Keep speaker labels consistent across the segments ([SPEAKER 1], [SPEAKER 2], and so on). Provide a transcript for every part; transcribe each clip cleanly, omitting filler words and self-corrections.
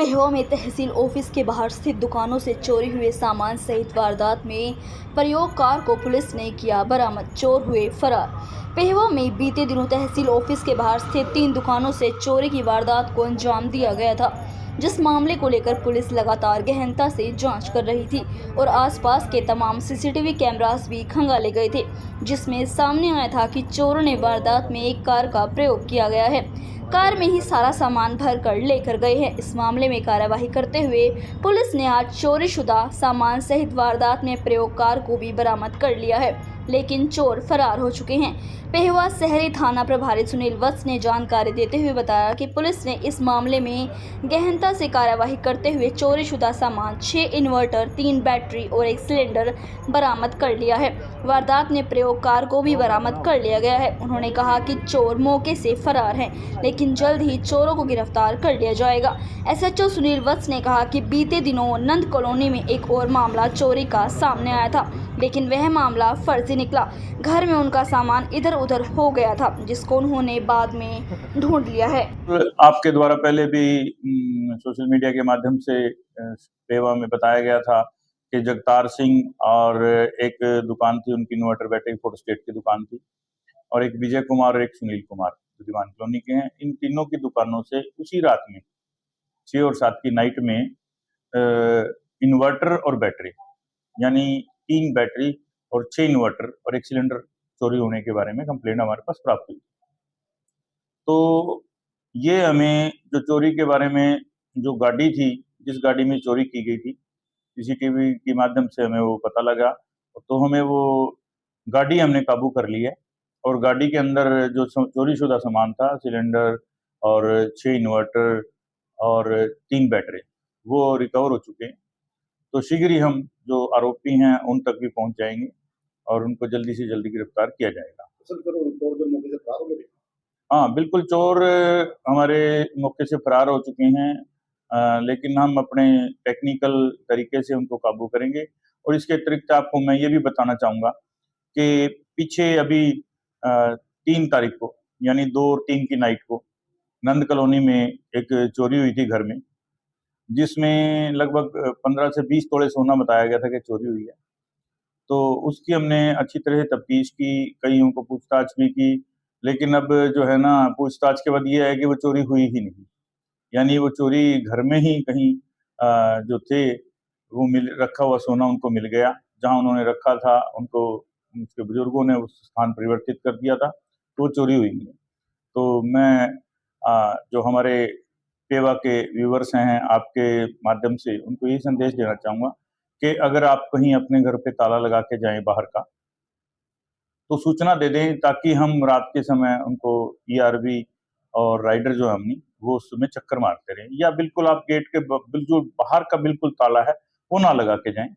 [SPEAKER 1] पेहवा में तहसील ऑफिस के बाहर स्थित दुकानों से चोरी हुए सामान सहित वारदात में प्रयोग कार को पुलिस ने किया बरामद, चोर हुए फरार। पेहवा में बीते दिनों तहसील ऑफिस के बाहर स्थित 3 दुकानों से चोरी की वारदात को अंजाम दिया गया था, जिस मामले को लेकर पुलिस लगातार गहनता से जांच कर रही थी और आसपास के तमाम सीसीटीवी कैमरास भी खंगाले गए थे, जिसमें सामने आया था कि चोरों ने वारदात में एक कार का प्रयोग किया गया है। कार में ही सारा सामान भर कर लेकर गए हैं। इस मामले में कार्यवाही करते हुए पुलिस ने आज चोरीशुदा सामान सहित वारदात में प्रयोग कार को भी बरामद कर लिया है, लेकिन चोर फरार हो चुके हैं। पेहवा शहरी थाना प्रभारी सुनील वत्स ने जानकारी देते हुए बताया कि पुलिस ने इस मामले में गहनता से कार्यवाही करते हुए चोरीशुदा सामान 6 इन्वर्टर, 3 बैटरी और 1 सिलेंडर बरामद कर लिया है। वारदात में प्रयोग कार को भी बरामद कर लिया गया है। उन्होंने कहा कि चोर मौके से फरार हैं, लेकिन जल्द ही चोरों को गिरफ्तार कर लिया जाएगा। एसएचओ सुनील वत्स ने कहा कि बीते दिनों नंद कॉलोनी में एक और मामला चोरी का सामने आया था, लेकिन वह मामला फर्जी निकला। घर में उनका सामान इधर उधर हो गया था, जिसको उन्होंने बाद में ढूंढ लिया है।
[SPEAKER 2] आपके द्वारा पहले भी सोशल मीडिया के माध्यम से पेहवा में बताया गया था कि जगतार सिंह और एक दुकान थी, उनकी इन्वर्टर बैटरी फोटोस्टेट की दुकान थी, और एक विजय कुमार और एक सुनील कुमार जो दीवान कॉलोनी के हैं। इन तीनों की दुकानों से उसी रात में 6 और 7 की नाइट में इन्वर्टर और बैटरी यानी 3 बैटरी और 6 इन्वर्टर और 1 सिलेंडर चोरी होने के बारे में कंप्लेंट हमारे पास प्राप्त हुई। तो ये हमें जो चोरी के बारे में जो गाड़ी थी, जिस गाड़ी में चोरी की गई थी, सीसीटीवी के माध्यम से हमें वो पता लगा, तो हमें वो गाड़ी हमने काबू कर ली है और गाड़ी के अंदर जो चोरीशुदा सामान था, सिलेंडर और 6 इन्वर्टर और 3 बैटरी, वो रिकवर हो चुके हैं। तो शीघ्र ही हम जो आरोपी हैं उन तक भी पहुंच जाएंगे और उनको जल्दी से जल्दी गिरफ्तार किया जाएगा। हाँ, बिल्कुल, चोर हमारे मौके से फरार हो चुके हैं, लेकिन हम अपने टेक्निकल तरीके से उनको काबू करेंगे। और इसके अतिरिक्त आपको मैं ये भी बताना चाहूँगा कि पीछे अभी 3 तारीख को यानी 2 और 3 की नाइट को नंद कॉलोनी में एक चोरी हुई थी घर में, जिसमें लगभग 15 से 20 तोले सोना बताया गया था कि चोरी हुई है। तो उसकी हमने अच्छी तरह से तफ्तीश की, कईयों को पूछताछ भी की, लेकिन अब जो है ना, पूछताछ के बाद ये है कि वो चोरी हुई ही नहीं। यानी वो चोरी घर में ही कहीं जो थे वो रखा हुआ सोना उनको मिल गया, जहाँ उन्होंने रखा था उनको उनके बुजुर्गों ने उस स्थान परिवर्तित कर दिया था, तो वो चोरी हुई नहीं है। तो मैं जो हमारे पेहवा के व्यूअर्स हैं, आपके माध्यम से उनको ये संदेश देना चाहूँगा कि अगर आप कहीं अपने घर पे ताला लगा के जाएँ बाहर का, तो सूचना दे दें, ताकि हम रात के समय उनको ईआरवी और राइडर जो है अपनी, वो उस समय चक्कर मारते रहें, या बिल्कुल आप गेट के बिल्कुल बाहर का बिल्कुल ताला है, वो ना लगा के जाएँ।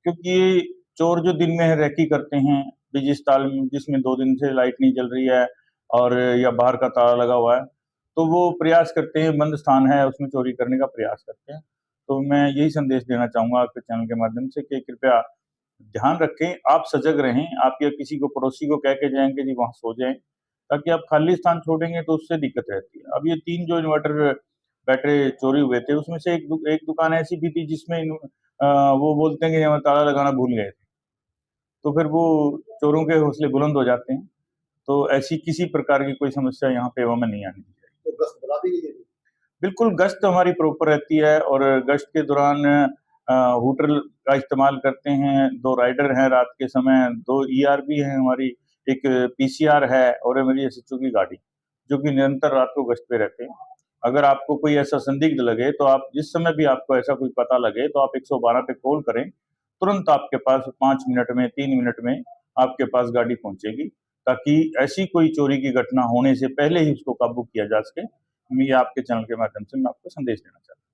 [SPEAKER 2] क्योंकि ये चोर जो दिन में रेकी करते हैं, जिस ताल में जिसमें 2 दिन से लाइट नहीं जल रही है और या बाहर का ताला लगा हुआ है, तो वो प्रयास करते हैं, बंद स्थान है उसमें चोरी करने का प्रयास करते हैं। तो मैं यही संदेश देना चाहूँगा आपके चैनल के माध्यम से कि कृपया ध्यान रखें, आप सजग रहें, आप या किसी को पड़ोसी को कह के जाएँ कि जी वहाँ सो जाएँ, ताकि आप खाली स्थान छोड़ेंगे तो उससे दिक्कत रहती है। अब ये 3 जो इन्वर्टर बैटरी चोरी हुए थे, उसमें से एक दुकान ऐसी भी थी जिसमें वो बोलते हैं कि हम ताला लगाना भूल गए थे। तो फिर वो चोरों के हौसले बुलंद हो जाते हैं। तो ऐसी किसी प्रकार की कोई समस्या यहाँ पेहवा में नहीं आनी चाहिए।
[SPEAKER 3] तो गश्त बढ़ा दी गई है?
[SPEAKER 2] बिल्कुल, गश्त हमारी प्रॉपर रहती है और गश्त के दौरान हूटर का इस्तेमाल करते हैं, 2 राइडर हैं रात के समय, 2 ईआरवी हैं हमारी, एक पीसीआर है और मेरी एसएचओ की गाड़ी, जो कि निरंतर रात को गश्त पे रहते हैं। अगर आपको कोई ऐसा संदिग्ध लगे, तो आप जिस समय भी आपको ऐसा कोई पता लगे, तो आप 112 पे कॉल करें, तुरंत आपके पास 5 मिनट में, 3 मिनट में आपके पास गाड़ी पहुँचेगी, ताकि ऐसी कोई चोरी की घटना होने से पहले ही उसको काबू किया जा सके। मैं ये आपके चैनल के माध्यम से मैं आपको संदेश देना चाहता हूँ।